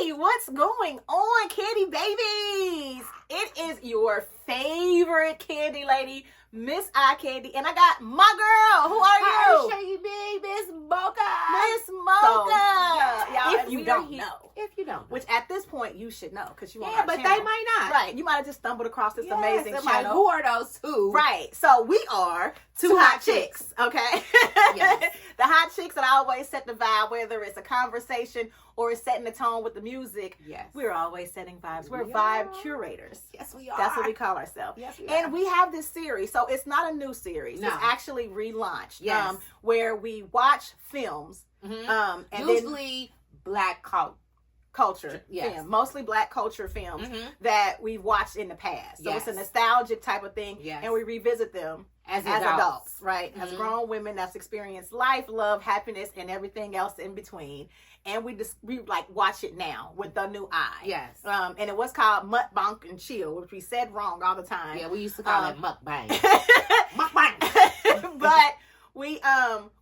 Hey, what's going on, candy babies? It is your favorite candy lady, Miss Eye Candy, and I got my girl. Who are you? Hi, baby, Miss Mocha. Miss Mocha. Y'all, if you don't know. If you don't know. Which at this point you should know because you on yeah, our but channel. they might not. Right, you might have just stumbled across this amazing I'm channel. like, who are those two? Right, so we are two hot chicks, okay? Yes. The hot chicks that always set the vibe, whether it's a conversation or it's setting the tone with the music. Yes. We're always setting vibes. We're We vibe are. curators. Yes, we are. That's what we call ourselves. Yes, we And are. we have this series, so it's not a new series. No. It's actually relaunched. Yes. Where we watch films. Mhm. And Usually black culture, Yes. film, mostly black culture films Mhm. that we've watched in the past. So it's a Yes. nostalgic type of thing, Yes. and we revisit them as as adults, right? As Mhm. grown women that's experienced life, love, happiness, and everything else in between. And we like watch it now with the new eye. Yes. And it was called Mukbang and Chill, which we said wrong all the time. Yeah, we used to call it mukbang. Mukbang. Mukbang. But we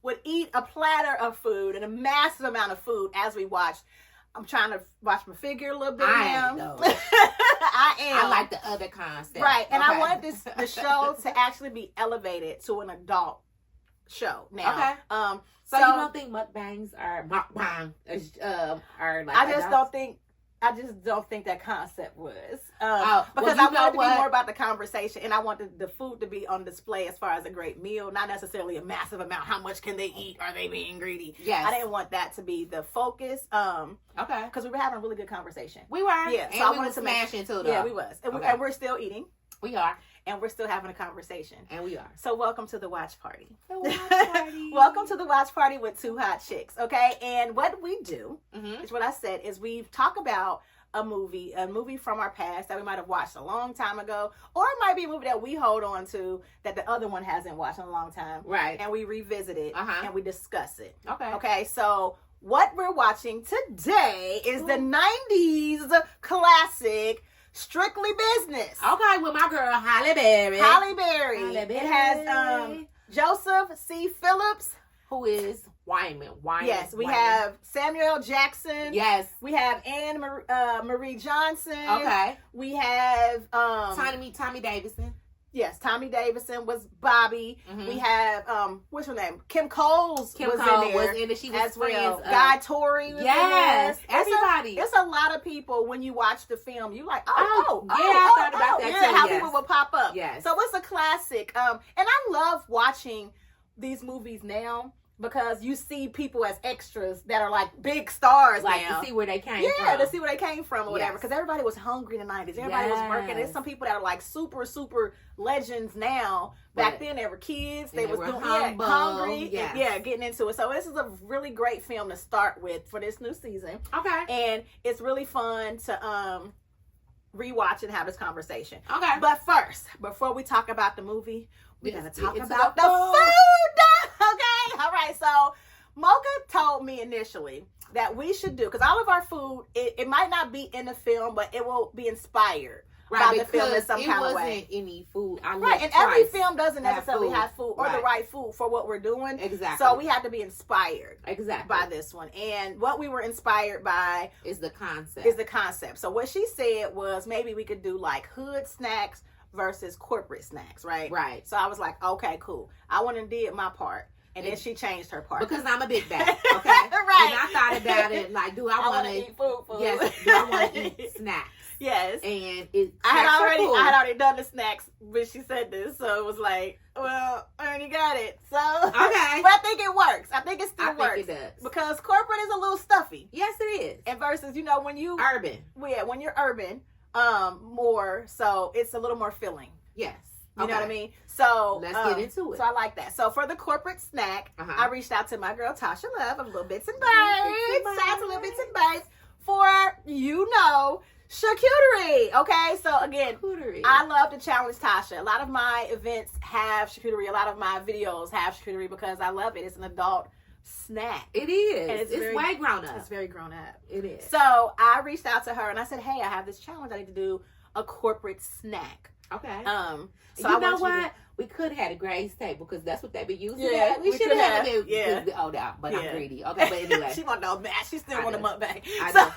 would eat a platter of food and a massive amount of food as we watched. I'm trying to watch my figure a little bit I now. am, though. I am. I like the other concept. Right, and Okay. I wanted the show to actually be elevated to an adult show now. Okay. So you don't think mukbangs are mukbang? Are like I just adults? don't think that concept was well, because you I know wanted to what? be more about the conversation, and I wanted the food to be on display as far as a great meal, not necessarily a massive amount. How much can they eat? Are they being greedy? Yes. I didn't want that to be the focus. Okay. Because we were having a really good conversation. We were. Yeah, And so I we wanted were to make- smashing too, though. Yeah, we was, and, Okay. and we're still eating, We are. and we're still having a conversation. And we are. So welcome to the watch party. The watch party. Welcome to the watch party with two hot chicks, okay? And what we do, Mhm. is what I said, is we talk about a movie from our past that we might have watched a long time ago, or it might be a movie that we hold on to that the other one hasn't watched in a long time, Right. and we revisit it and we discuss it. Okay. Okay, so what we're watching today is the 90s classic Strictly Business. Okay, with my girl Halle Berry. Halle Berry. Halle It Berry. has Joseph C. Phillips. Who is Wyman. Yes, we Wyman. have Samuel Jackson. Yes. We have Anne Marie Johnson. Okay. We have Tommy Davidson. yes, Tommy Davidson was Bobby. Mhm. We have what's her name? Kim Coles Kim was Cole in there was in it. She was as well. friends. Guy Torrey was Yes, in there. everybody. It's a lot of people when you watch the film. You like, Yeah, I thought about that yeah, too, how yes. people will pop up. Yes. So it's a classic. And I love watching these movies now because you see people as extras that are like big stars Like now. to see where they came from. Yeah, to see where they came from or whatever. Yes. Because everybody was hungry in the 90s. Everybody was working. There's Yes. some people that are like super, super legends now. Back But- then they were kids. and They they was were doing humble. hungry. Yes. And, yeah, getting into it. So this is a really great film to start with for this new season. Okay. And it's really fun to rewatch and have this conversation. Okay. But first, before we talk about the movie, we Let's gotta get talk into about the the food. food. Okay? All right. So Mocha told me initially that we should do, because all of our food, it might not be in the film, but it will be inspired by the film in some it kind of wasn't way. any food. I Right, looked and every twice. film doesn't have necessarily food. have food or the Right. right food for what we're doing. Exactly. So we have to be inspired exactly by this one. And what we were inspired by is the concept. is the concept. So what she said was maybe we could do like hood snacks versus corporate snacks, right? Right. So I was like, okay, cool. I went and did my part. And then she changed her part. Because I'm a big bag, okay? Right. And I thought about it like, do I want wanna to eat food. Yes, do I want to eat snacks? Yes. And it I had cool. already done the snacks when she said this, so it was like, well, I already got it. So Okay. but I think it works. I think it still I works. think it does. Because corporate is a little stuffy. Yes, it is. And versus, when you Urban. when you're urban, more so it's a little more filling. Yes. You know what I Okay. mean? So Let's get into it. So I like that. So for the corporate snack, Uh-huh. I reached out to my girl Tasha Love of Little Bits and Little Bits and Bites. Shout out to Bites. Little Bits and Bites for charcuterie. Okay, so again, Charcuterie. I love to challenge Tasha. A lot of my events have charcuterie. A lot of my videos have charcuterie because I love it. It's an adult snack. It is. And It's very- way grown up. It's very grown up. It is. So I reached out to her and I said, hey, I have this challenge. I need to do a corporate snack. Okay. So you I know want what? We could have had a graze table because that's what they be using. Yeah, we we should could have. have. Yeah. Oh, no, but I'm Yeah. greedy. Okay, but anyway. She want no match. She still I want a do. mukbang. I So,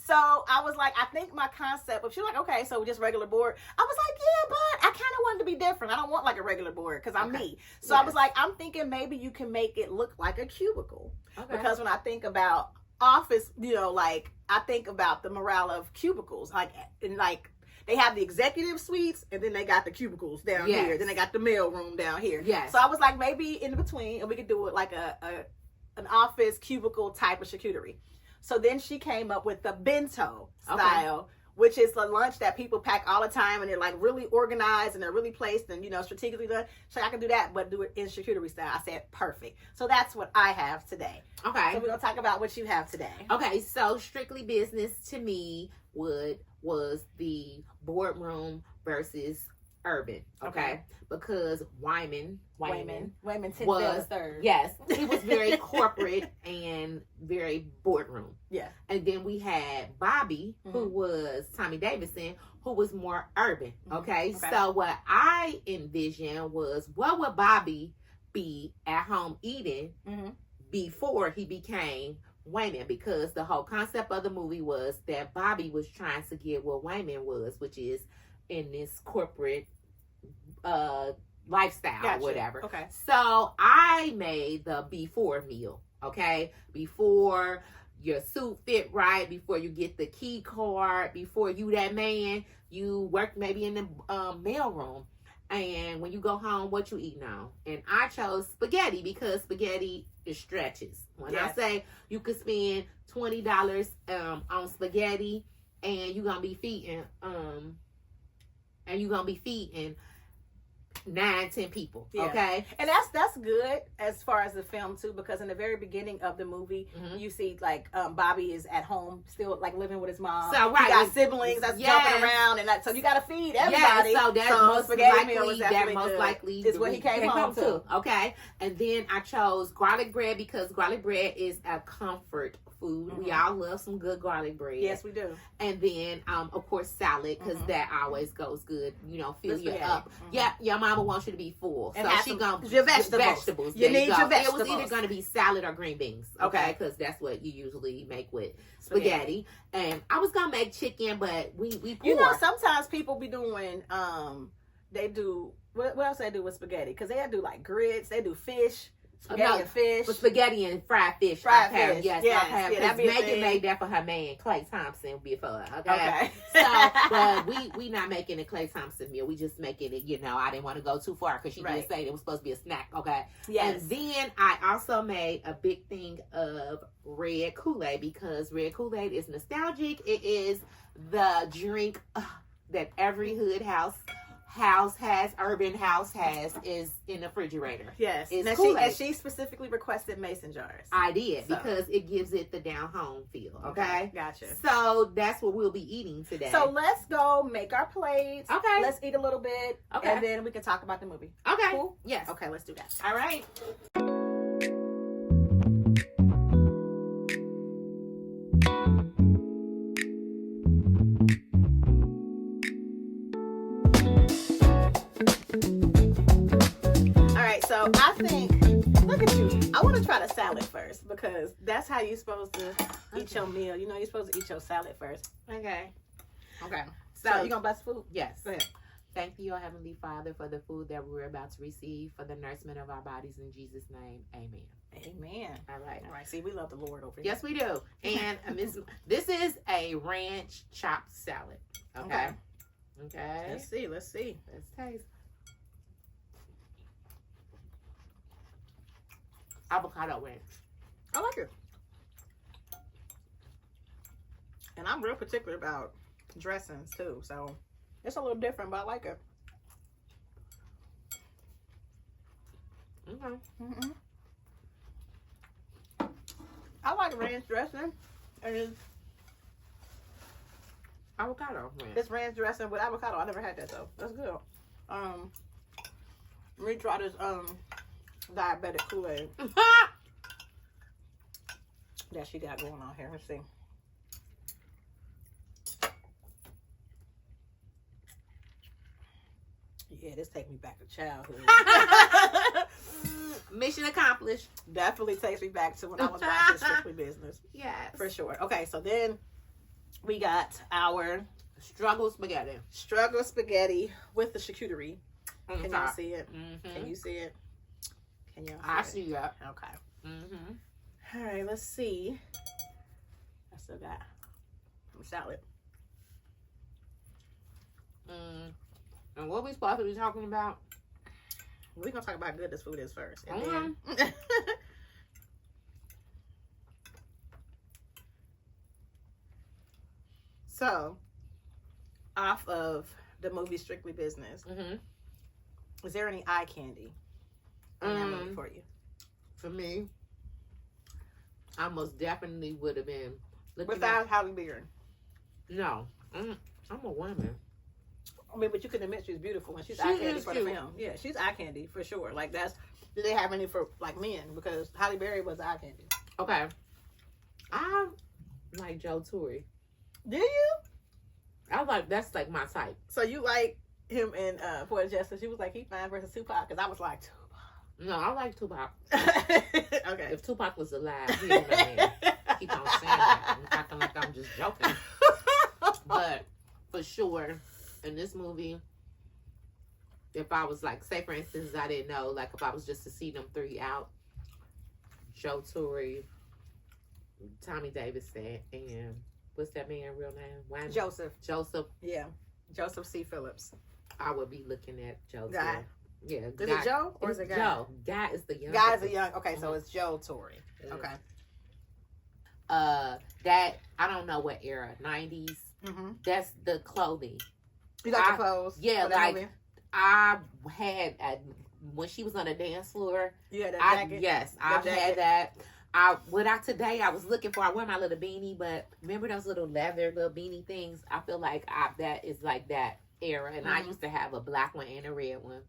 So I was like, I think my concept, but she was like, okay, so just regular board. I was like, yeah, but I kind of wanted to be different. I don't want like a regular board because I'm me. So I was like, I'm thinking maybe you can make it look like a cubicle. Because when I think about office, you know, like I think about the morale of cubicles, like, and like they have the executive suites and then they got the cubicles down here. Then they got the mail room down here. So I was like, maybe in between, and we could do it like an office cubicle type of charcuterie. So then she came up with the bento style, which is the lunch that people pack all the time and they're like really organized and they're really placed and, you know, strategically done. So I can do that, but do it in charcuterie style. I said, perfect. So that's what I have today. Okay. So we're going to talk about what you have today. Okay. So strictly business to me was the boardroom versus urban. Okay. Because Wyman was yes, he was very corporate and very boardroom. Yeah. And then we had Bobby, who was Tommy Davidson, who was more urban. Okay. So what I envisioned was, what would Bobby be at home eating before he became Wayman? Because the whole concept of the movie was that Bobby was trying to get what Wayman was, which is in this corporate lifestyle, whatever. Okay. So I made the before meal. Okay. Before your suit fit right, before you get the key card, before you that man, you work maybe in the mail room. And when you go home, what you eat now? And I chose spaghetti because spaghetti is stretches. When I say you could spend $20 on spaghetti and you're gonna be feeding 9-10 people. Okay. And that's good as far as the film too, because in the very beginning of the movie you see like Bobby is at home still like living with his mom. So he got siblings that's jumping around and so you gotta feed everybody. So that's most likely is what he came home to. Okay. And then I chose garlic bread because garlic bread is a comfort food. We all love some good garlic bread. Yes, we do. And then of course salad, because that always goes good, you know, fill you up. Yeah, your mama wants you to be full, and so she gonna your vegetables. You need your vegetables. It was either gonna be salad or green beans, okay, because that's what you usually make with spaghetti. And I was gonna make chicken, but we you know, sometimes people be doing they do what else they do with spaghetti, because they do like grits, they do fish. Spaghetti and fish. But spaghetti and fried fish. Fried fish. Yes. Because Megan made that for her man, Clay Thompson, before. Okay. So, but we not making a Clay Thompson meal. We just making it, you know, I didn't want to go too far because she did say it was supposed to be a snack. Okay. Yes. And then I also made a big thing of red Kool-Aid because red Kool-Aid is nostalgic. It is the drink that every hood house has, urban house has, is in the refrigerator. Yes. And she specifically requested mason jars. I did, because it gives it the down home feel. Okay. Gotcha. So that's what we'll be eating today. So let's go make our plates. Okay. Let's eat a little bit. Okay. And then we can talk about the movie. Okay. Cool? Yes. Okay, let's do that. All right. So I think, look at you. I want to try the salad first because that's how you're supposed to eat your meal. You know, you're supposed to eat your salad first. Okay. So you gonna bless food? Yes. Go ahead. Thank you, Heavenly Father, for the food that we're about to receive, for the nourishment of our bodies. In Jesus' name, amen. Amen. All right. See, we love the Lord over here. Yes, we do. And this is a ranch chopped salad. Okay. Let's see. Let's taste. Avocado ranch. I like it. And I'm real particular about dressings too, so it's a little different, but I like it. Okay. I like ranch dressing, and it's avocado ranch. It's ranch dressing with avocado. I never had that though. That's good. Let me try this diabetic Kool-Aid that she got going on here. Let's see. Yeah, this take me back to childhood. Mission accomplished. Definitely takes me back to when I was watching Strictly Business. Yes. For sure. Okay, so then we got our struggle spaghetti. Struggle spaghetti with the charcuterie. Can Okay. y'all see it? Mm-hmm. Can you see it? Can y'all see I it? see that. Okay. Mm-hmm. All right, let's see. I still got some salad. And what we supposed to be talking about? We're going to talk about how good this food is first. And Mm-hmm. then... So, off of the movie Strictly Business, Mm-hmm. is there any eye candy in that movie for you? For me, I most definitely would have been looking Without Halle Berry. No. I'm a woman. I mean, but you can admit she's beautiful and she's She eye candy is for cute. the film. Yeah, she's eye candy for sure. Like that's, do they have any for like men? Because Halle Berry was eye candy. Okay. I like Joe Torre. Do you? That's like my type. So you like him in Poor Justice? She was like he fine versus Tupac, because I was like Tupac. No, I like Tupac. Okay. If Tupac was alive, he'd be my man. Keep on saying that. I'm acting like I'm just joking. But for sure, in this movie, if I was like, say for instance, I didn't know, like if I was just to see them three out, Joe Torre, Tommy Davidson, and what's that man real name? Wayne? Joseph. Yeah. Joseph C. Phillips. I would be looking at Joe Guy. Torre. Yeah. Is it Joe or is it Guy? Joe. Guy is the young. Guy is a young. Okay, so it's Joe Torre. Yeah. Okay. That I don't know what era, 90s. Mm-hmm. That's the clothing. You got the clothes? Yeah, for that like movie? I had when she was on the dance floor. You had that I jacket? yes, That I've jacket? had that. Today I was looking for. I wear my little beanie, but remember those little leather little beanie things? I feel like that is like that era, and I used to have a black one and a red one.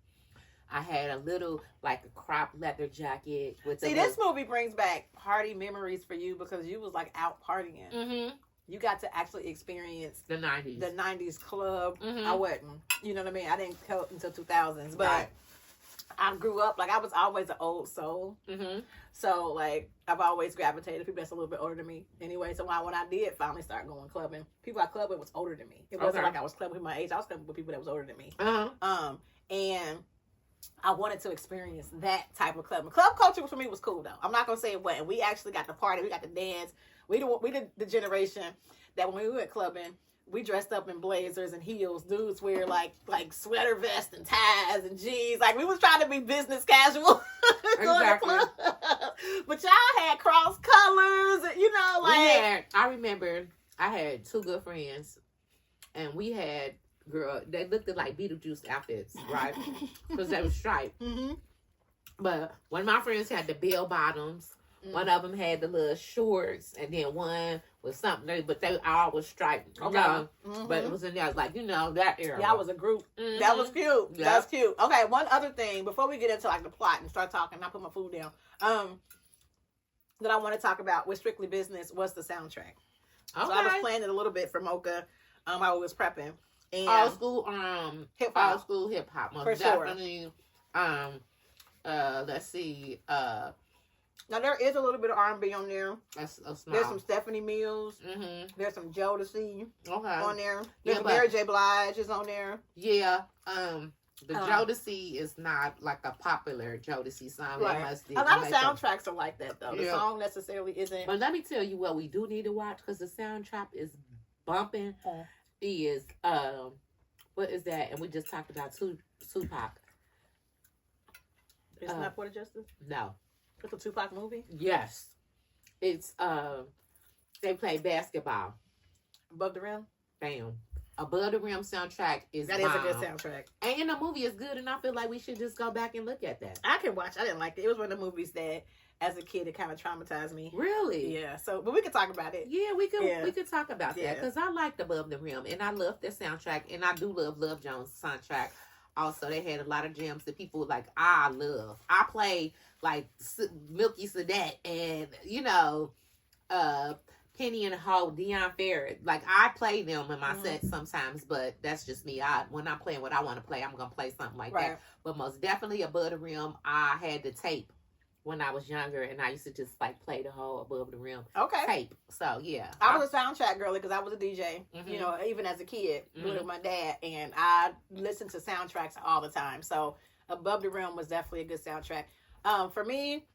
I had a little like a crop leather jacket with. See, this movie brings back party memories for you because you was like out partying. Mm-hmm. You got to actually experience The 90s. the 90s club. Mhm. I wasn't. You know what I mean? I didn't go until 2000s, but Right. I grew up like I was always an old soul. Mm-hmm. So like I've always gravitated to people that's a little bit older than me. Anyway, so when I did finally start going clubbing, people I clubbed with was older than me. It wasn't Okay. like I was clubbing with my age. I was clubbing with people that was older than me. Uh-huh. And I wanted to experience that type of club. Club culture for me was cool though. I'm not gonna say it wasn't. We actually got to party. We got to dance. We did the generation that when we went clubbing, we dressed up in blazers and heels. Dudes wear like sweater vests and ties and jeans. Like we was trying to be business casual. Exactly. But y'all had cross colors. And, you know, like I remember I had two good friends, and we had they looked like Beetlejuice outfits, right? Because they were striped. Mm-hmm. But one of my friends had the bell bottoms. One of them had the little shorts, and then one was something, but they all was striped. Okay. No, but it was in there, like, that era. Y'all was a group. Mhm. That was cute. Yeah. That's cute. Okay, one other thing before we get into like the plot and start talking, I put my food down. That I want to talk about with Strictly Business was the soundtrack. Okay. So I was playing it a little bit for Mocha. I was prepping and Old school, hip hop. Old school hip hop. Most For sure. definitely. Let's see. Now there is a little bit of R&B on there. That's a small. There's some Stephanie Mills. Mm-hmm. There's some Jodeci Okay. on there. Yeah, There's some but- Mary J. Blige is on there. Yeah. The Jodeci is not like a popular Jodeci song. Right. They must A lot of make them- soundtracks are like that though. The Yeah. song necessarily isn't. But let me tell you what we do need to watch, because the soundtrack is bumping. Oh. Is what is that? And we just talked about Tupac. It's not Port of Justice. No. It's a Tupac movie. Yes. It's they play basketball. Above the Rim. Bam. Above the Rim soundtrack is That is a bomb. good soundtrack. And the movie is good, and I feel like we should just go back and look at that. I can watch. I didn't like it. It was one of the movies that, as a kid, it kind of traumatized me. Really? Yeah. So, but we could talk about it. Yeah, we could Yeah. we could talk about Yeah. that, because I liked Above the Rim, and I love the soundtrack, and I do love Love Jones' soundtrack. Also, they had a lot of gems that people like. I love. I play like Milky Sedette and Penny and Ho, Deion Ferret. Like I play them in my set sometimes, but that's just me. When I'm playing what I want to play, I'm gonna play something like Right. that. But most definitely Above the Rim, I had the tape when I was younger, and I used to just like play the whole Above the Rim Okay. tape. So yeah, I was a soundtrack girly because I was a DJ. Mhm. You know, even as a kid Mhm. with my dad, and I listened to soundtracks all the time. So Above the Rim was definitely a good soundtrack. For me,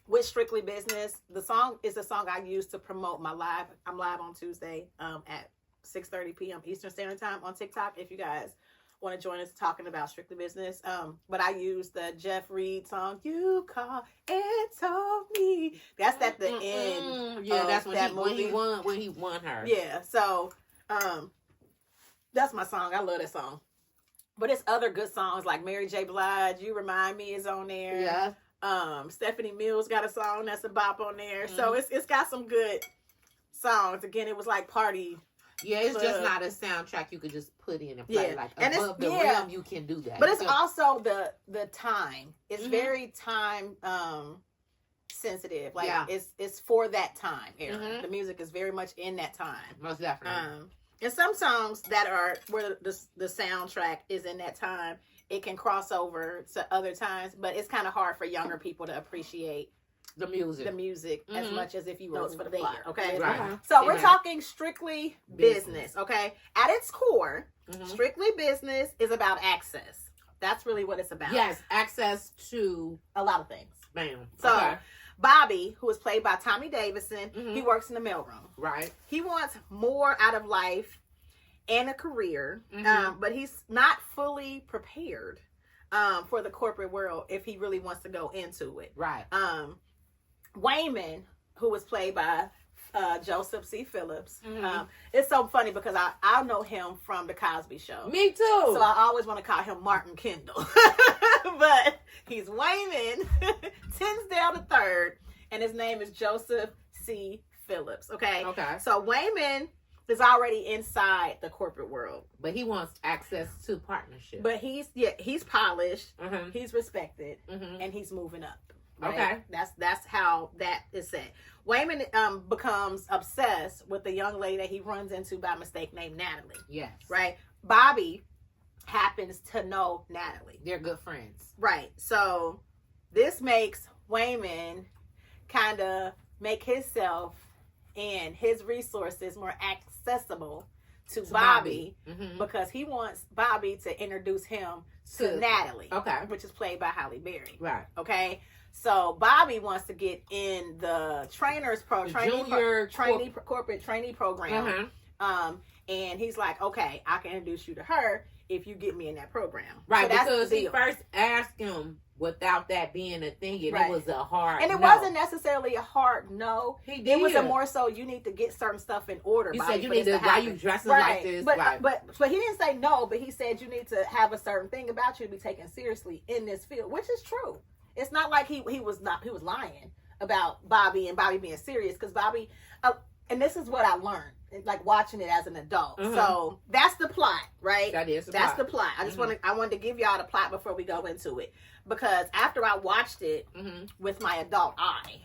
with Strictly Business, the song is a song I use to promote my live. I'm live on Tuesday at 6:30 p.m. Eastern Standard Time on TikTok. If you guys want to join us talking about Strictly Business, but I use the Jeff Reed song "You Call and Told Me." That's at the end. Yeah, that's when he won her. Yeah, so that's my song. I love that song. But it's other good songs like Mary J. Blige, "You Remind Me" is on there. Yeah. Stephanie Mills got a song that's a bop on there. So it's got some good songs. Again, it was like party. Yeah, it's just not a soundtrack you could just put in and play. Like Above the Rim, you can do that. But it's also the time. It's very time sensitive. Like it's for that time era. The music is very much in that time. Most definitely. And some songs that are where the soundtrack is in that time, it can cross over to other times, but it's kind of hard for younger people to appreciate the music as much as if you were for the plot. Okay, right. So we're talking Strictly Business. Okay, at its core, Strictly Business is about access. That's really what it's about. Yes, access to a lot of things. Bam. So Bobby, who is played by Tommy Davidson, he works in the mailroom. Right. He wants more out of life and a career, but he's not fully prepared for the corporate world if he really wants to go into it. Right. Wayman, who was played by Joseph C. Phillips. It's so funny because I know him from The Cosby Show. Me too. So I always want to call him Martin Kendall. But he's Wayman Tinsdale III, and his name is Joseph C. Phillips. Okay? So Wayman is already inside the corporate world. But he wants access to partnership. But he's polished, he's respected, and he's moving up. Right? Okay. That's how that is said. Wayman becomes obsessed with the young lady that he runs into by mistake named Natalie. Yes. Right? Bobby happens to know Natalie. They're good friends. Right. So this makes Wayman kind of make himself and his resources more accessible to Bobby. Because he wants Bobby to introduce him to Natalie. Okay. Which is played by Halle Berry. Right. Okay. So Bobby wants to get in the corporate trainee program. And he's like, okay, I can introduce you to her if you get me in that program. Right, so because he first asked him without that being a thing, and it was a hard and it no. wasn't necessarily a hard no. He did. It was a more so you need to get certain stuff in order. You Bobby, said you need to, why you dressing like this? But he didn't say no, but he said you need to have a certain thing about you to be taken seriously in this field, which is true. It's not like he was lying about Bobby and Bobby being serious, because Bobby, and this is what I learned, like watching it as an adult. So that's the plot, right? That's the plot. I just I wanted to give y'all the plot before we go into it, because after I watched it with my adult eye,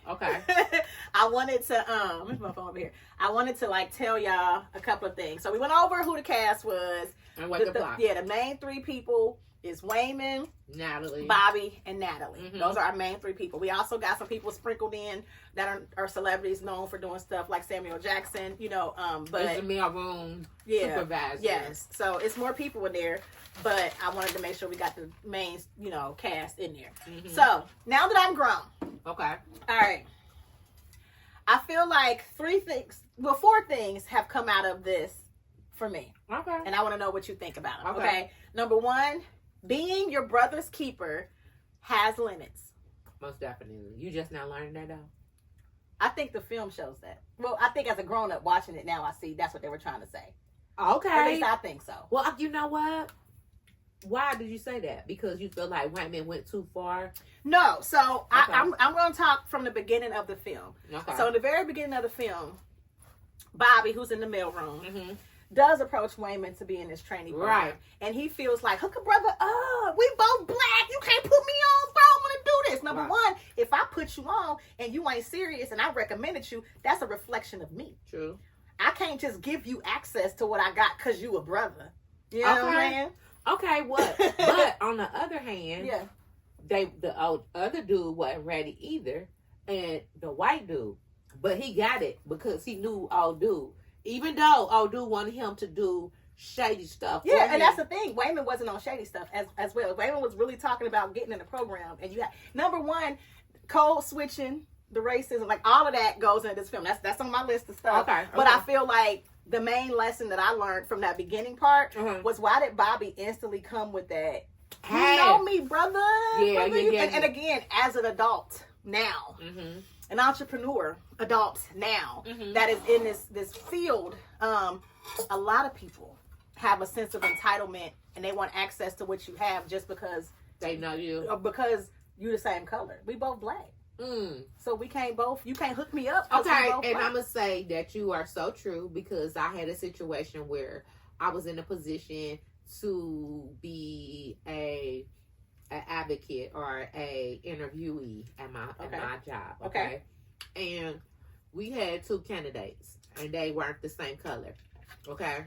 I wanted to where's my phone over here? I wanted to like tell y'all a couple of things. So we went over who the cast was and what the plot. Yeah, the main three people is Wayman, Natalie, Bobby, and Natalie. Those are our main three people. We also got some people sprinkled in that are celebrities known for doing stuff like Samuel Jackson, but it's the mailroom supervisor. Yes. So it's more people in there, but I wanted to make sure we got the main, cast in there. So now that I'm grown. Okay. All right. I feel like four things have come out of this for me. Okay. And I want to know what you think about them. Okay. Number one, being your brother's keeper has limits. Most definitely. You just now learning that though? I think the film shows that. Well, I think as a grown-up watching it now, I see that's what they were trying to say. Okay. At least I think so. Well, you know what? Why did you say that? Because you feel like Wayman went too far? No. So I'm going to talk from the beginning of the film. Okay. So in the very beginning of the film, Bobby, who's in the mailroom, does approach Wayman to be in this trainee program. Right. And he feels like, hook a brother up. We both black. You can't put me on, bro. I want to do this. Number one, if I put you on and you ain't serious and I recommended you, that's a reflection of me. True. I can't just give you access to what I got because you a brother. You know what I'm saying? Okay, what? But on the other hand, other dude wasn't ready either, and the white dude, but he got it because he knew old dude. Even though old dude wanted him to do shady stuff. Yeah, and that's the thing. Wayman wasn't on shady stuff as well. Wayman was really talking about getting in the program, and you had number one, code switching, the racism, like all of that goes into this film. That's on my list of stuff. Okay. But I feel like the main lesson that I learned from that beginning part was, why did Bobby instantly come with that? Hey. You know me, brother. Yeah, brother. yeah. And again, as an adult now, an entrepreneur, adult now, that is in this field, a lot of people have a sense of entitlement and they want access to what you have just because they know you, or because you're the same color. We both black. So we can't you can't hook me up. Okay, and I'm going to say that you are so true, because I had a situation where I was in a position to be an advocate or a interviewee at my job. Okay. And we had two candidates and they weren't the same color. Okay.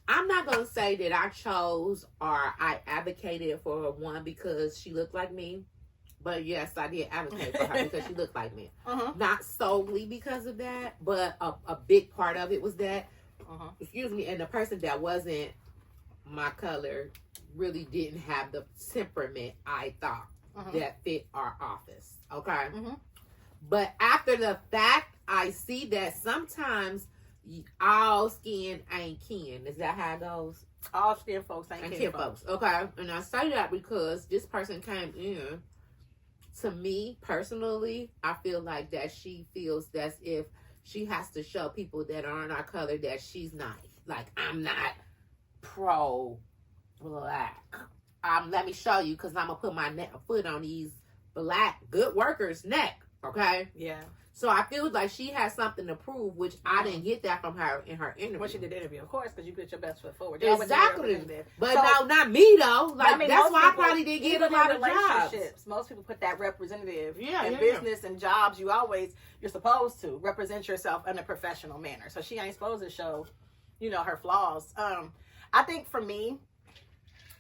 I'm not going to say that I chose or I advocated for one because she looked like me. But yes, I did advocate for her because she looked like me. Not solely because of that, but a big part of it was that, excuse me, and the person that wasn't my color really didn't have the temperament I thought that fit our office. Okay? But after the fact, I see that sometimes all skin ain't kin. Is that how it goes? All skin folks ain't kin folks. Okay? And I say that because this person came in. To me, personally, I feel like that she feels as if she has to show people that aren't our color that she's nice. Like, I'm not pro-black. Let me show you, because I'm going to put my foot on these black good workers' neck. Okay? Yeah. So I feel like she has something to prove, which I didn't get that from her in her interview. Well, she did the interview, of course, because you put your best foot forward. Exactly. But so, no, not me, though. Like, I mean, that's why people, I probably didn't get a lot of jobs. Most people put that representative in business and jobs. You're supposed to represent yourself in a professional manner. So she ain't supposed to show, her flaws. I think for me,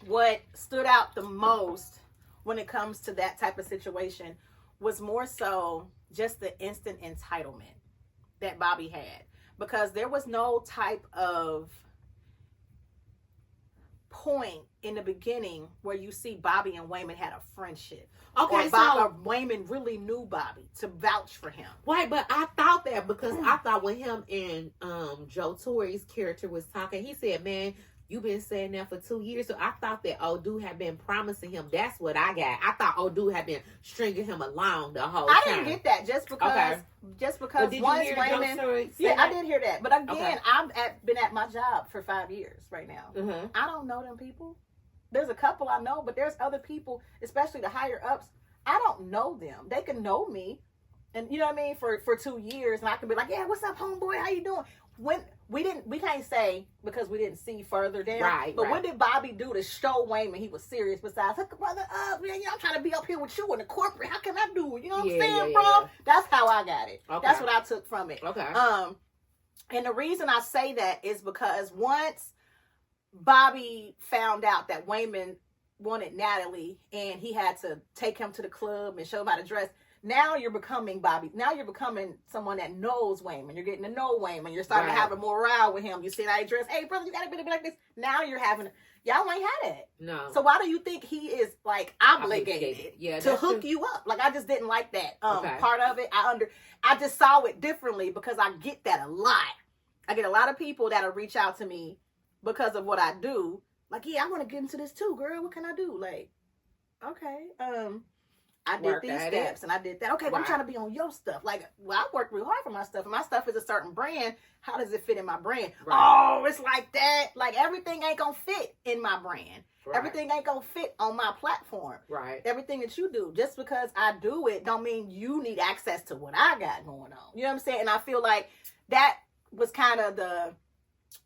what stood out the most when it comes to that type of situation was more so just the instant entitlement that Bobby had, because there was no type of point in the beginning where you see Bobby and Wayman had a friendship. Okay, or Wayman really knew Bobby to vouch for him. Right, but I thought that because I thought when him and Joe Torre's character was talking, he said, "Man, you've been saying that for 2 years." So I thought that old dude had been promising him. That's what I got. I thought old dude had been stringing him along the whole time. I didn't get that just because once Wayman. I did hear that. But again, I've been at my job for 5 years right now. I don't know them people. There's a couple I know, but there's other people, especially the higher ups. I don't know them. They can know me, and you know what I mean, for 2 years, and I can be like, "Yeah, what's up, homeboy? How you doing?" When we can't say because we didn't see further down. Right. But what did Bobby do to show Wayman he was serious? Besides, hook a brother up, man. I'm trying to be up here with you in the corporate. How can I do it? You know what I'm saying, bro? Yeah. That's how I got it. Okay. That's what I took from it. Okay. And the reason I say that is because once Bobby found out that Wayman wanted Natalie and he had to take him to the club and show him how to dress. Now you're becoming Bobby. Now you're becoming someone that knows Wayman. You're getting to know Wayman. You're starting to have a morale with him. You see how he dress. Hey, brother, you got to be like this. Now you're having. Y'all ain't had it. No. So why do you think he is like obligated to hook you up? Like, I just didn't like that part of it. I just saw it differently because I get that a lot. I get a lot of people that'll reach out to me because of what I do. Like, yeah, I want to get into this too, girl. What can I do? Like, okay, I did these steps and I did that. Okay, but I'm trying to be on your stuff. Like, well, I work real hard for my stuff. And my stuff is a certain brand. How does it fit in my brand? Right. Oh, it's like that. Like, everything ain't going to fit in my brand. Right. Everything ain't going to fit on my platform. Right. Everything that you do. Just because I do it don't mean you need access to what I got going on. You know what I'm saying? And I feel like that was kind of the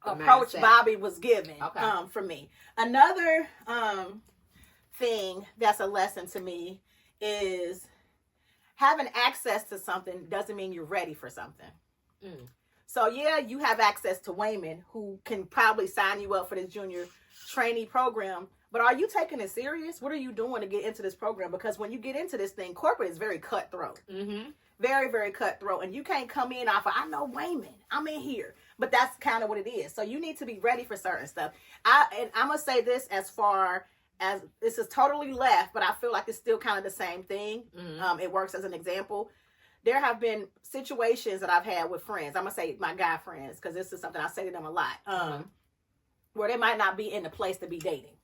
approach Bobby was giving for me. Another thing that's a lesson to me is having access to something doesn't mean you're ready for something. So yeah, you have access to Wayman, who can probably sign you up for this junior trainee program, But are you taking it serious? What are you doing to get into this program? Because when you get into this thing, corporate is very cutthroat. Very, very cutthroat. And you can't come in off of, I know Wayman, I'm in here. But that's kind of what it is. So you need to be ready for certain stuff. And I'm going to say this as far as, this is totally left, but I feel like it's still kind of the same thing. It works as an example. There have been situations that I've had with friends. I'm going to say my guy friends, because this is something I say to them a lot. Where they might not be in the place to be dating.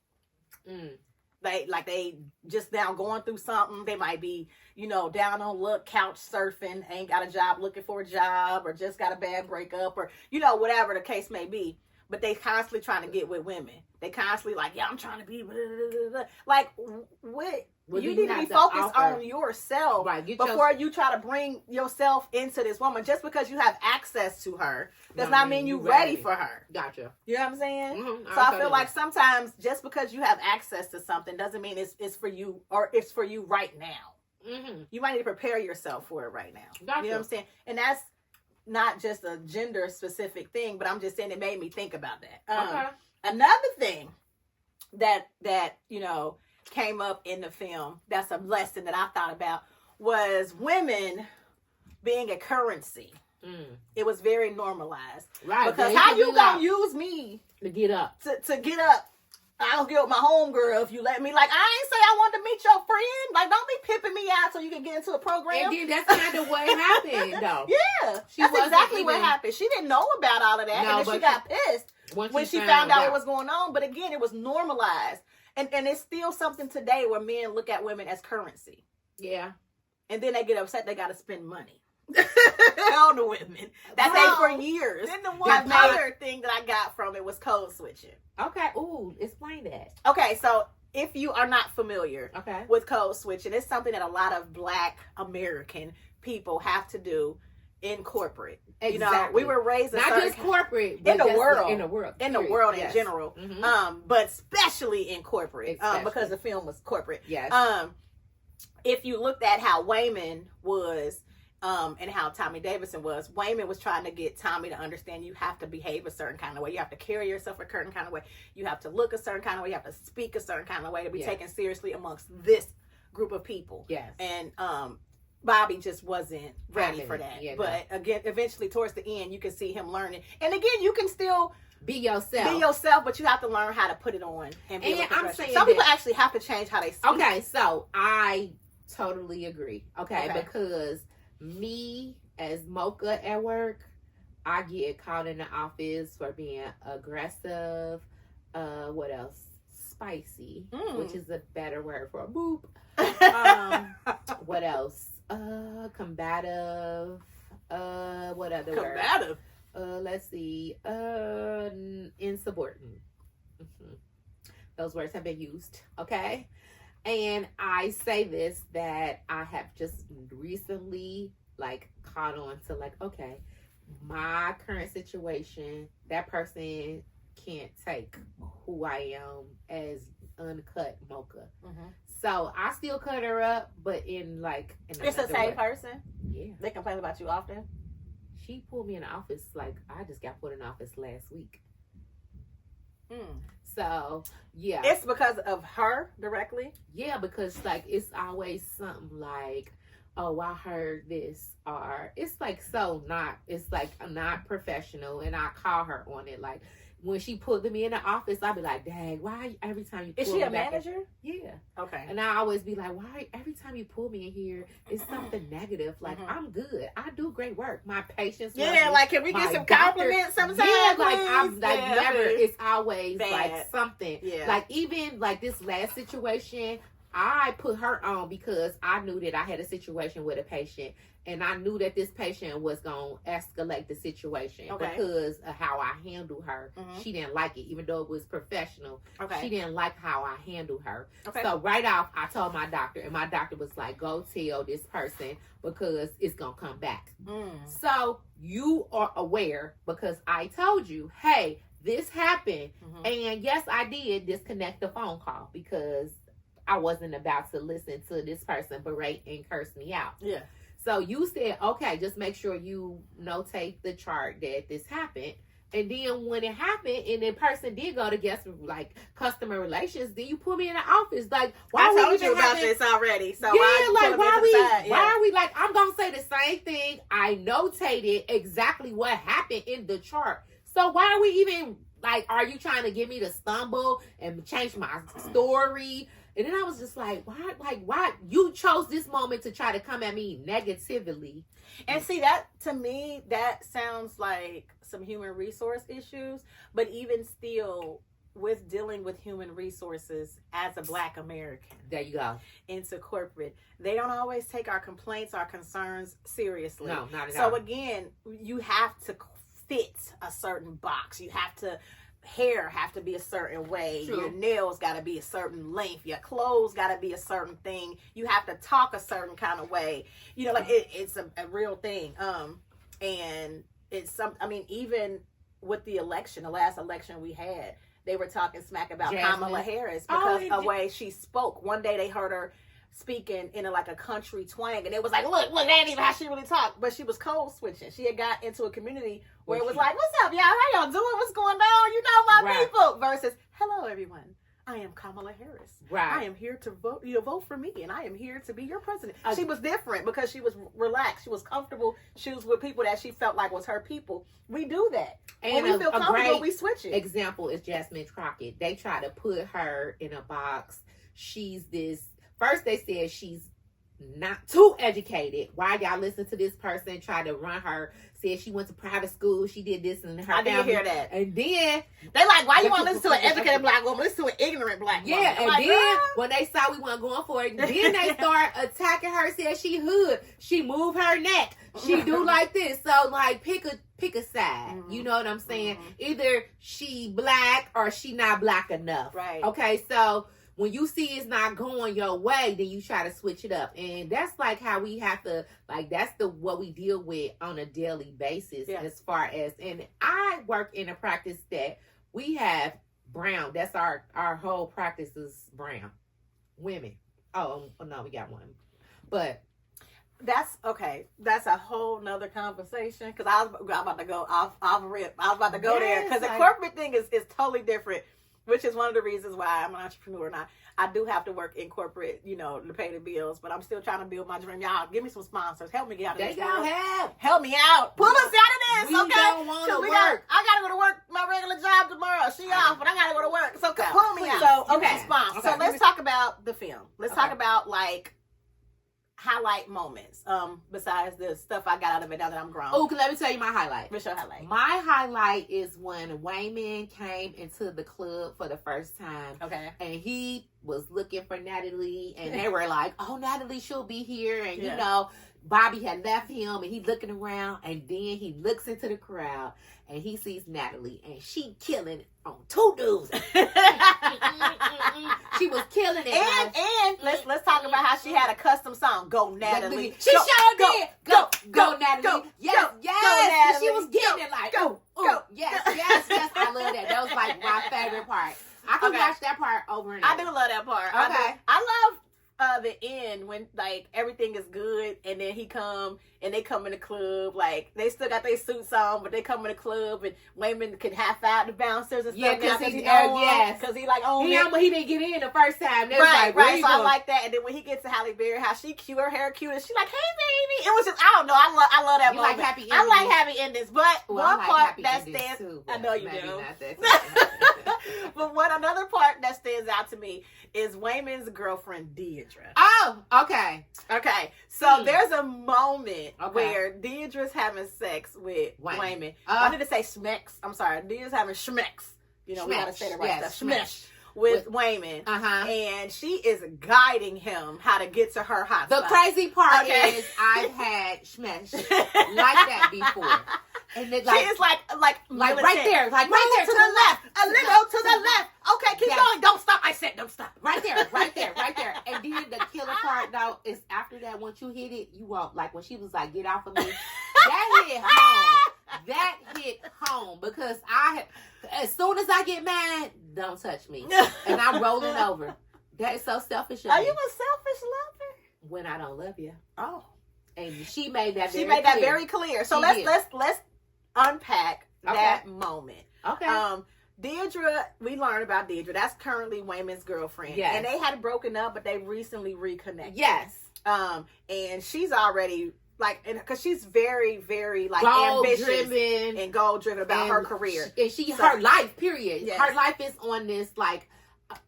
They just now going through something. They might be, down on luck, couch surfing, ain't got a job, looking for a job, or just got a bad breakup, or, whatever the case may be. But they constantly trying to get with women. They constantly like, yeah, I'm trying to be, blah, blah, blah, blah. Like, what? You need to be focused on yourself before you try to bring yourself into this woman. Just because you have access to her does not mean you're ready for her. Gotcha. You know what I'm saying? So I feel like sometimes just because you have access to something doesn't mean it's for you, or it's for you right now. You might need to prepare yourself for it right now. Gotcha. You know what I'm saying? And that's not just a gender specific thing, but I'm just saying it made me think about that. Another thing that came up in the film, that's a lesson that I thought about, was women being a currency. It was very normalized. Right. Because how you gonna use me to get up? To get up. I'll get with my homegirl if you let me. Like, I ain't say I wanted to meet your friend. Like, don't be pimping me out so you can get into a program. And then that's kind of what happened, though. Yeah. That's exactly what happened. She didn't know about all of that. And then she got pissed when she found out what was going on. But again, it was normalized. And it's still something today where men look at women as currency. Yeah. And then they get upset they got to spend money on the women. That's for years. Then the other thing that I got from it was code switching. Okay. Ooh, explain that. Okay, so if you are not familiar with code switching, it's something that a lot of Black American people have to do in corporate. Exactly. We were raised not just corporate, but in the world yes. in general. But especially in corporate, because the film was corporate. Yes. If you looked at how Wayman was, and how Tommy Davidson was, Wayman was trying to get Tommy to understand you have to behave a certain kind of way. You have to carry yourself a certain kind of way. You have to look a certain kind of way. You have to speak a certain kind of way to be taken seriously amongst this group of people. Yes. And Bobby just wasn't ready for that. Yeah, but again, eventually towards the end, you can see him learning. And again, you can still be yourself, but you have to learn how to put it on. And I'm saying some people actually have to change how they speak. Okay, so I totally agree. Okay, because me as Mocha at work, I get caught in the office for being aggressive. What else? Spicy, which is a better word for a boop. What else? Combative. What other word? Combative. Let's see. Insubordinate. Those words have been used. Okay. And I say this, that I have just recently caught on to okay, my current situation, that person can't take who I am as uncut Mocha. So I still cut her up, but in it's the same person? Yeah. They complain about you often? She pulled me in the office, I just got put in office last week. So, yeah. It's because of her directly? Yeah, because it's always something oh, I heard this, or it's not professional, and I call her on it. When she pulled me in the office, I'd be like, dang, why every time you pull me Is she a manager? Yeah. Okay. And I always be like, why every time you pull me in here, it's something negative. I'm good. I do great work. My patients. Yeah, can we get some compliments sometimes? Yeah, never. It's always something. Yeah. Even this last situation, I put her on because I knew that I had a situation with a patient, and I knew that this patient was going to escalate the situation because of how I handled her. She didn't like it, even though it was professional. She didn't like how I handled her. So right off, I told my doctor, and my doctor was like, go tell this person because it's going to come back. So you are aware because I told you, hey, this happened. And yes, I did disconnect the phone call because I wasn't about to listen to this person berate and curse me out. Yeah. So you said, okay, just make sure you notate the chart that this happened. And then when it happened and the person did go to guest like customer relations, then you put me in the office. Like, why I told you about this already. So why are we like, I'm gonna say the same thing. I notated exactly what happened in the chart. So why are we even like, are you trying to get me to stumble and change my story? And then I was just like, why you chose this moment to try to come at me negatively? And see, that to me, that sounds like some human resource issues. But even still, with dealing with human resources as a Black American, there you go, into corporate, they don't always take our complaints, our concerns seriously. No, not at all. So again, you have to fit a certain box. You have to. Hair have to be a certain way. True. Your nails got to be a certain length. Your clothes got to be a certain thing. You have to talk a certain kind of way. You know, like it's a real thing. And it's some. I mean, even with the election, the last election we had, they were talking smack about Kamala Harris because of the way she spoke. One day they heard her speaking in a country twang, and it was like, look, that ain't even how she really talked. But she was code switching. She had got into a community where it was like, what's up, y'all? How y'all doing? What's going on? You know my people. Versus, hello, everyone. I am Kamala Harris. Right. I am here to vote. Vote for me, and I am here to be your president. She was different because she was relaxed. She was comfortable. She was with people that she felt like was her people. We do that. And when we feel comfortable, we switch it. Example is Jasmine Crockett. They try to put her in a box. She's this. First, they said she's not too educated. Why y'all listen to this person try to run her? Said she went to private school. She did this and her family. I didn't hear that. And then they like, why you want to listen to an educated Black woman? Listen to an ignorant Black woman. Yeah, and like, then when they saw we weren't going for it, then they start attacking her. Said she hood. She move her neck. She do like this. So like, pick a side. Mm-hmm. You know what I'm saying? Mm-hmm. Either she Black or she not Black enough. Right. Okay, so when you see it's not going your way, then you try to switch it up. And that's like how we have to, like, that's what we deal with on a daily basis as far as, and I work in a practice that we have brown. That's our whole practice is brown. Women. Oh, no, we got one. But that's okay. That's a whole nother conversation. Because I'm about to go off rip. I was about to go there. Because the corporate thing is totally different. Which is one of the reasons why I'm an entrepreneur. Now, I do have to work in corporate, to pay the bills, but I'm still trying to build my dream. Y'all, give me some sponsors. Help me get out of this. They gonna help me out. Pull us out of this, we okay? Don't want to work. I got to go to work my regular job tomorrow. She off, but I got to go to work. So pull me out. So, okay, sponsors. Okay. So let's talk about the film. Let's talk about, highlight moments besides the stuff I got out of it now that I'm grown. Oh, let me tell you my highlight. What's your highlight? My highlight is when Wayman came into the club for the first time. Okay. And he was looking for Natalie, and they were like, oh, Natalie, she'll be here. And, Bobby had left him, and he's looking around, and then he looks into the crowd, and he sees Natalie, and she killing on 2 dudes. She was killing it. And let's talk about how she had a custom song. Go, Natalie. She sure did. Go, Natalie. Go, yes. Go, Natalie. She was getting it like, go. Yes. I love that. That was like my favorite part. I can watch that part over and over. I do love that part. Okay. I love the end when everything is good and then they come in the club, they still got their suits on, but they come in the club and Wayman can half out the bouncers and stuff. Because he didn't get in the first time. Right. So I like that. And then when he gets to Halle Berry, how she cute, her hair cute, and she's like, "Hey, baby." It was just, I don't know. I love that moment. Like happy endings. I like happy endings, but one part that stands. Too, I know you do. But another part that stands out to me is Wayman's girlfriend Deidre. Oh, okay. So there's a moment where Deidre's having sex with Wayman. I need to say schmex. I'm sorry. Deidre's having schmex. We gotta say the right stuff. Schmex. With Wayman. And she is guiding him how to get to her hot spot. The crazy part is I've had schmesh like that before. And then, she is like right there, to the left, a little to the left. Okay, keep going. Don't stop. I said don't stop. Right there. And then the killer part though is after that, once you hit it, you won't, like when she was like, "Get off of me." That hit home because as soon as I get mad, don't touch me, and I'm rolling over. That is so selfish. Are you a selfish lover? When I don't love you. Oh, and she made that. Very clear. So let's unpack that moment. Okay. Deidre, we learned about Deidre. That's currently Wayman's girlfriend. Yes. And they had broken up, but they recently reconnected. Yes. And she's already like, because she's very, very like goal ambitious driven and goal driven about her career. Her life, period. Yes. Her life is on this, like,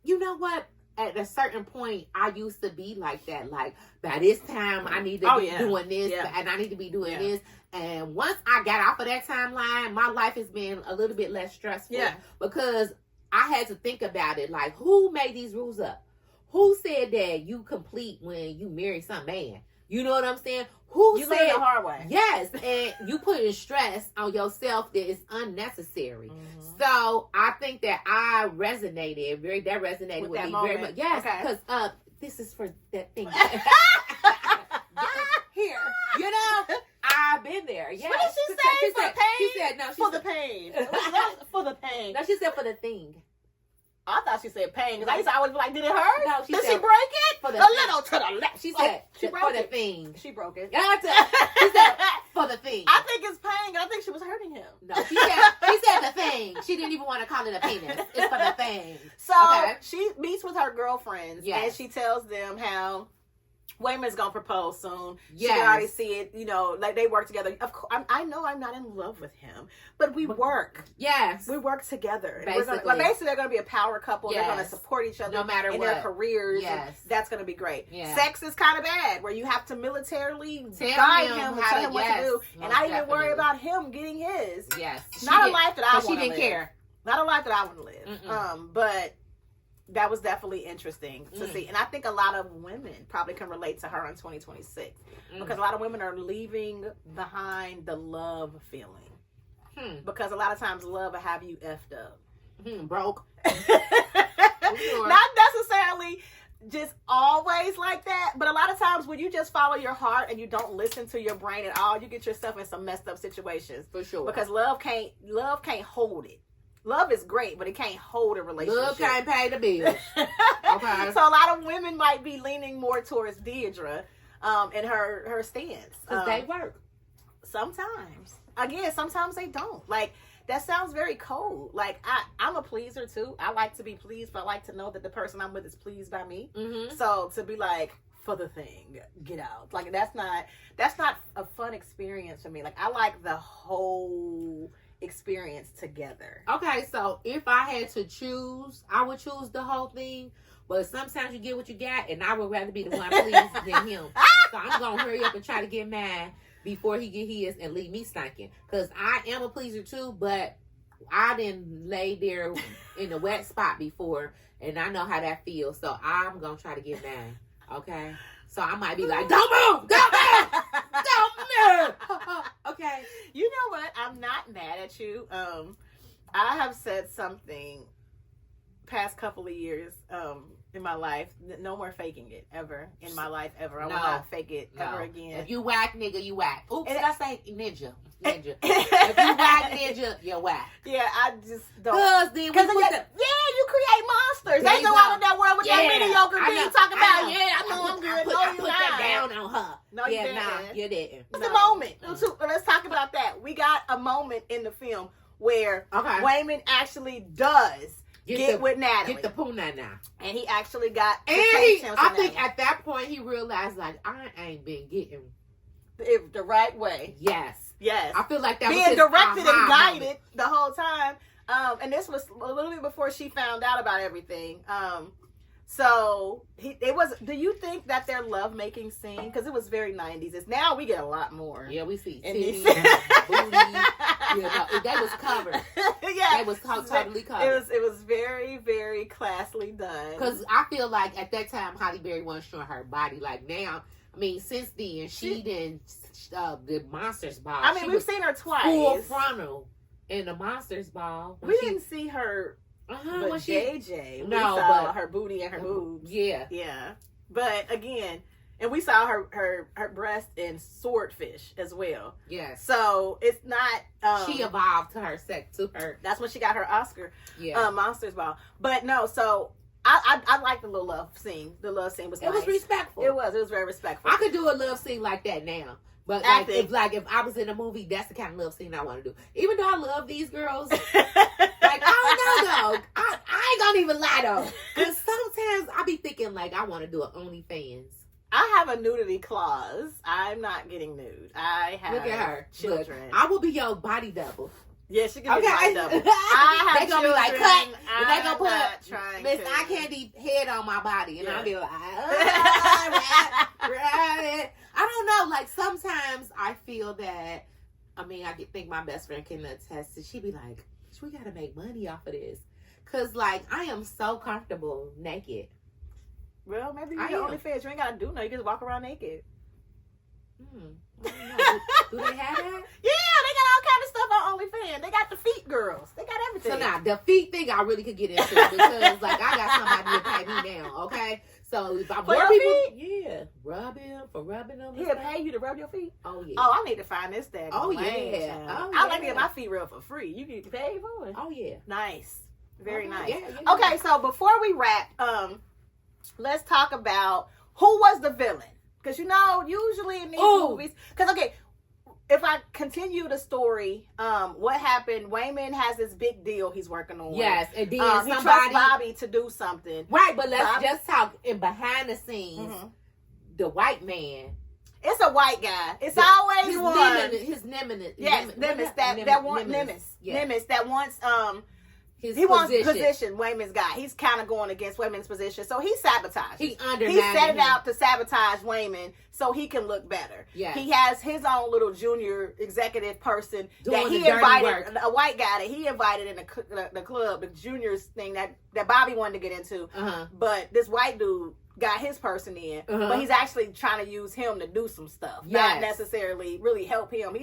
you know what? At a certain point, I used to be like that. Like, by this time, I need to be doing this, and I need to be doing this. And once I got off of that timeline, my life has been a little bit less stressful. Yeah. Because I had to think about it. Like, who made these rules up? Who said that you complete when you marry some man? You know what I'm saying? Who you said learned the hard way? Yes, and you putting stress on yourself that is unnecessary. Mm-hmm. So I think that that resonated with me moment. very much. Yes, because this is for that thing. Here, you know, I've been there. Yes. What did she say? For the pain? She said no. For the pain. For the pain. No, she said for the thing. I thought she said pain because I used to always be like, did it hurt? No, did she break it? For the little to the left. She said she broke for it. the thing. She broke it. She said for the thing. I think it's pain. I think she was hurting him. No, she said the thing. She didn't even want to call it a penis. It's for the thing. So she meets with her girlfriends and she tells them how Wayman's gonna propose soon. She can already see it. You know, like they work together. Of course, I know I'm not in love with him, but we work. Yes, we work together. Basically, basically, they're gonna be a power couple. Yes. They're gonna support each other no matter in what. their careers. Yes, that's gonna be great. Yeah. Sex is kind of bad, where you have to militarily guide him and tell him what to do, and I didn't worry about him getting his. Yes, not a life that I want to live. She didn't care. Not a life that I want to live. But that was definitely interesting to see. And I think a lot of women probably can relate to her in 2026 because a lot of women are leaving behind the love feeling. Because a lot of times love will have you effed up. Broke. Sure. Not necessarily just always like that, but a lot of times when you just follow your heart and you don't listen to your brain at all, you get yourself in some messed up situations. For sure. Because love can't hold it. Love is great, but it can't hold a relationship. Love can't pay the bills. Okay. So a lot of women might be leaning more towards Deidre in her stance. Because they work. Sometimes. Again, sometimes they don't. Like, that sounds very cold. Like, I'm a pleaser, too. I like to be pleased, but I like to know that the person I'm with is pleased by me. Mm-hmm. So to be like, for the thing, get out. Like, that's not a fun experience for me. Like, I like the whole experience together. Okay, so if I had to choose, I would choose the whole thing. But sometimes you get what you got, and I would rather be the one pleased than him. So I'm gonna hurry up and try to get mine before he get his and leave me stinking. Because I am a pleaser too, but I didn't lay there in the wet spot before, and I know how that feels. So I'm gonna try to get mine. Okay. So I might be like, don't move! Don't move! Don't move! Okay. You know what? I'm not mad at you. I have said something past couple of years in my life. No more faking it ever in my life ever. I will not fake it ever again. If you whack, nigga, you whack. Oops, did I say ninja? Ninja. If you whack ninja, you're whack. Yeah, I just don't. Because you create monsters. They go out in that world with that mediocre being talking about, I know I'm good. I put that down on her. No, you didn't. You didn't. It's a moment. Let's talk about that. We got a moment in the film where Wayman actually does get with Natalie. Get the puna now. And he actually got I think at that point he realized, like, I ain't been getting it the right way. Yes. I feel like that being was directed and guided the whole time. And this was a little bit before she found out about everything. So do you think that their lovemaking scene, because it was very 90s, is now we get a lot more. Yeah, we see titties, booty. That was covered. Yeah, that was totally covered. It was very, very classily done. Because I feel like at that time Halle Berry wasn't showing her body. Like now, I mean, since then she didn't. The Monsters Ball. I mean, we've seen her twice. Full frontal in the Monsters Ball. We didn't see her. But JJ, we saw her booty and her boobs. Yeah. But again, and we saw her breast in Swordfish as well. Yes. So it's not. She evolved to her sex to her. That's when she got her Oscar. Yeah. Monsters Ball. But no, so. I like the love scene. The love scene was nice. It was respectful. It was very respectful. I could do a love scene like that now. But if I was in a movie, that's the kind of love scene I want to do. Even though I love these girls, like I don't know though. I ain't gonna even lie though, because sometimes I be thinking like I want to do an OnlyFans. I have a nudity clause. I'm not getting nude. I have Look at her, children. Look, I will be your body double. Yeah, she can be my double. I have they gonna be like, cut. And they gonna put Miss Eye Candy head on my body. And I'll be like, right. I don't know. Like, sometimes I feel that, I mean, I think my best friend can attest to, she be like, we gotta make money off of this. Because, like, I am so comfortable naked. Well, maybe you're OnlyFans. You ain't gotta do nothing. You just walk around naked. Do they have that? Yeah, they got all kind of stuff on OnlyFans. They got the feet girls. They got everything. So now the feet thing I really could get into because like I got somebody to pay me now, okay? So if I'm more people, yeah, rubbing them. He'll pay you to rub your feet. Oh yeah. Oh, I need to find this thing. Oh yeah. I like to get my feet rubbed for free. You need to pay for it. Oh yeah. Nice. Very nice. Yeah. Okay, so before we wrap, let's talk about who was the villain. Because, you know, usually in these movies... Because, okay, if I continue the story, what happened, Wayman has this big deal he's working on. Yes, and then he trusts Bobby to do something. Right, but let's just talk in behind the scenes. Mm-hmm. The white man. It's a white guy. It's always one. His Nimitz. Yes, Nimitz. That wants... He wants position, Wayman's guy. He's kind of going against Wayman's position. So he sabotaged. He set it out to sabotage Wayman so he can look better. Yeah. He has his own little junior executive person that he invited, a white guy that he invited in the club, the juniors thing that Bobby wanted to get into. Uh-huh. But this white dude got his person in, but he's actually trying to use him to do some stuff, not necessarily really help him.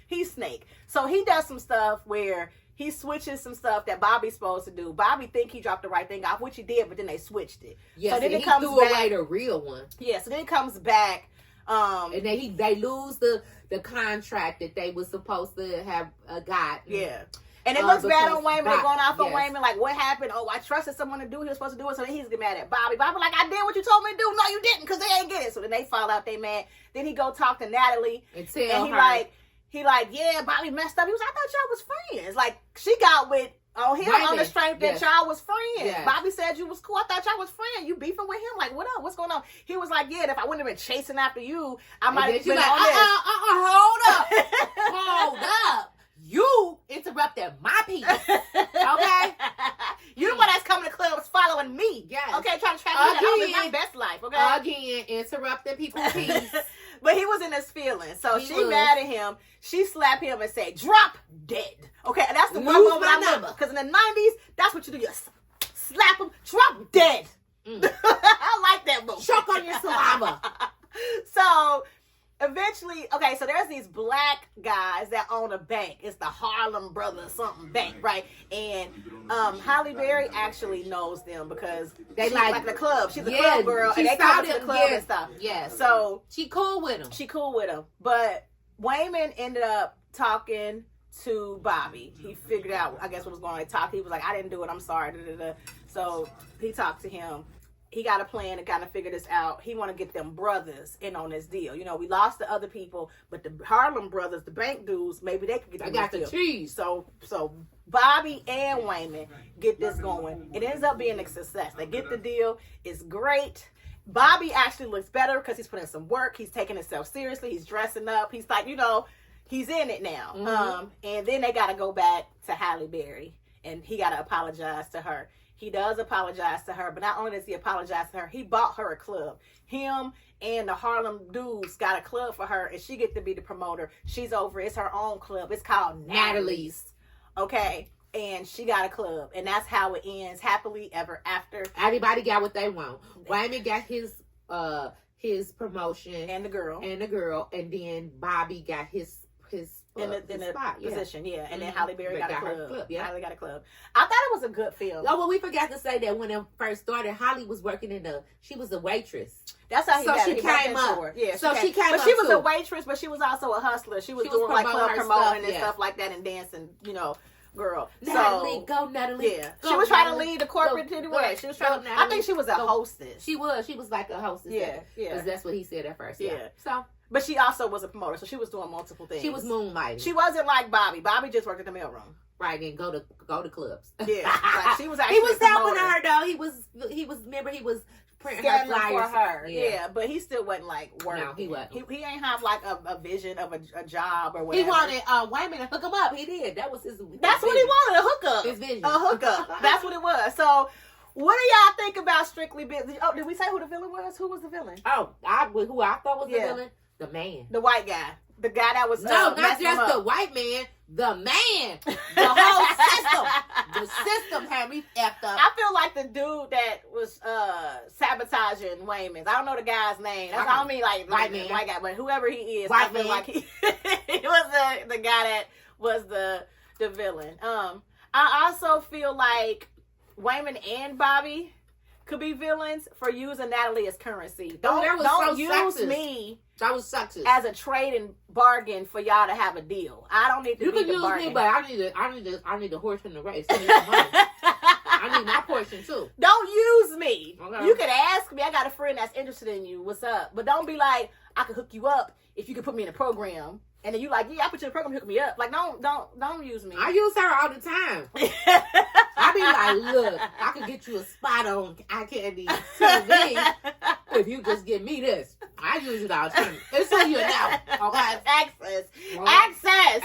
He's Snake. So he does some stuff where he switches some stuff that Bobby's supposed to do. Bobby think he dropped the right thing off, which he did, but then they switched it. Yeah, so then it comes back. Away the real one. Yeah, so then it comes back. And then they lose the contract that they was supposed to have got. Yeah. And it looks bad on Wayman. They're going off on Wayman. Like, what happened? Oh, I trusted someone to do what he was supposed to do it. So then he's mad at Bobby. Bobby like, I did what you told me to do. No, you didn't, because they ain't get it. So then they fall out. They mad. Then he go talk to Natalie. And he like, yeah, Bobby messed up. He was, I thought y'all was friends. Like, she got with on him on the strength that y'all was friends. Yes. Bobby said you was cool. I thought y'all was friends. You beefing with him? Like, what up? What's going on? He was like, yeah, if I wouldn't have been chasing after you, I might have been like, hold up. You interrupted my peace. Okay? You the one that's coming to clubs following me. Yes. Okay, trying to track me down. I live my best life. Okay? Again, interrupting people's peace. But he was in his feelings. So she mad at him. She slapped him and said, drop dead. Okay, and that's the one moment I remember. Because in the 90s, that's what you do. You slap him, drop dead. I like that move. Choke on your saliva. So eventually, okay, so there's these black guys that own a bank. It's the Harlem Brothers something bank, right? And Halle Berry actually knows them because they like the club. She's a club girl, and they come to the club and stuff. Yeah. So she cool with them. But Wayman ended up talking to Bobby. He figured out, I guess, what was going on. He was like, I didn't do it. I'm sorry. So he talked to him. He got a plan to kind of figure this out. He want to get them brothers in on this deal. You know, we lost the other people, but the Harlem Brothers, the bank dudes, maybe they could get I got the cheese. So Bobby and Wayman get this going. It ends up being a success. They get the deal. It's great. Bobby actually looks better because he's putting some work. He's taking himself seriously. He's dressing up. He's like, you know, he's in it now. Mm-hmm. And then they got to go back to Halle Berry, and he got to apologize to her. He does apologize to her, but not only does he apologize to her, he bought her a club. Him and the Harlem dudes got a club for her, and she get to be the promoter. She's over. It's her own club. It's called Natalie's. Okay? And she got a club, and that's how it ends, happily ever after. Everybody got what they want. Wayman got his promotion. And the girl. And then Bobby got his in the spot, position, yeah. And then Halle Berry got a club. Yeah. Halle got a club. I thought it was a good film. Oh, well, we forgot to say that when it first started, Holly was working she was a waitress. That's how she came up. Yeah, so she came up. But she was a waitress, but she was also a hustler. She was doing like club promoting and stuff like that and dancing, you know. Girl, Natalie, go Natalie. Yeah, she was trying to lead the corporate anyway. She was trying. I think she was a hostess. She was like a hostess. Yeah, because that's what he said at first. Yeah. So But she also was a promoter, so she was doing multiple things. She was moonlighting. She wasn't like Bobby. Bobby just worked at the mailroom. Right, and go to clubs. Yeah, like she was actually. He was helping her though. He was. Remember, he was printing her flyers for her. Yeah, but he still wasn't like working. No, he wasn't. He ain't have like a vision of a job or whatever. He wanted women to hook him up. He did. That was his. That's what he wanted. A hookup. His vision. A hookup. That's what it was. So, what do y'all think about Strictly Business? Oh, did we say who the villain was? Who was the villain? Oh, who I thought was the villain? The man. The white guy. The guy that was not just the white man, the man, the whole system. The system had me effed up. I feel like the dude that was sabotaging Wayman's. I don't know the guy's name. That's all I mean, like white guy, but whoever he is, I feel like he was the guy that was the villain. I also feel like Wayman and Bobby could be villains for using Natalie as currency. Don't use me. That was sexist. As a trading bargain for y'all to have a deal. I don't need to you be can the use bargain. me, but I need the horse in the race. I need my portion too. Don't use me. Okay. You can ask me. I got a friend that's interested in you. What's up? But don't be like, I can hook you up if you can put me in a program. And then you like, yeah, I put you in a program, hook me up. Like, don't use me. I use her all the time. I be like, look, I can get you a spot on Eye Candy TV if you just give me this. I use it all the time. It's for you now. Okay. Access. Well, Access.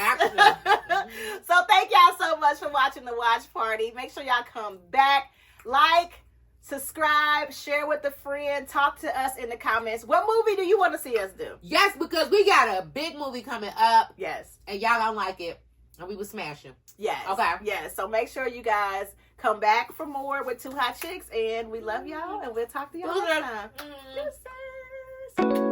So thank y'all so much for watching the watch party. Make sure y'all come back. Like, subscribe, share with a friend, talk to us in the comments. What movie do you want to see us do? Yes, because we got a big movie coming up. Yes. And y'all don't like it. And we will smash him. Yes. Okay. Yes. So make sure you guys come back for more with Two Hot Chicks. And we love y'all. And we'll talk to y'all next time. Deuces.